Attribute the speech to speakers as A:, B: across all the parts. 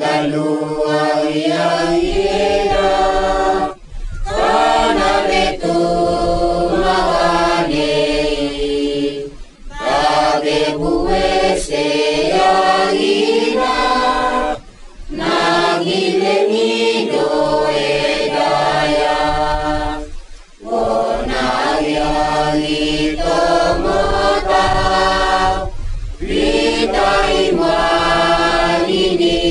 A: kalua yang ira kana betu magane babe buwese yang ira nagilenido edaya wona yang ito mota vitai maninibea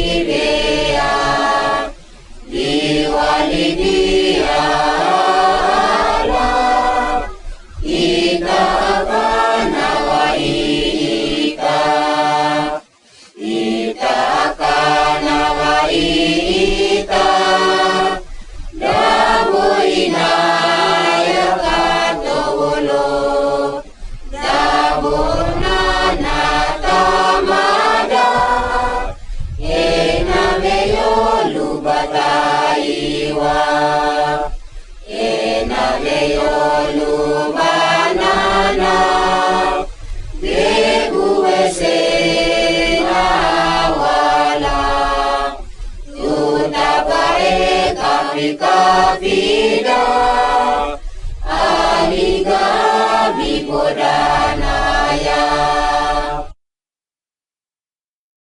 A: diwalidia ala ita kana waika ita kana waika dabo inaya katolo dabo nana tamada ena veyo lubataiwa ena veyo lubanana beguese awala tutabae kapika vida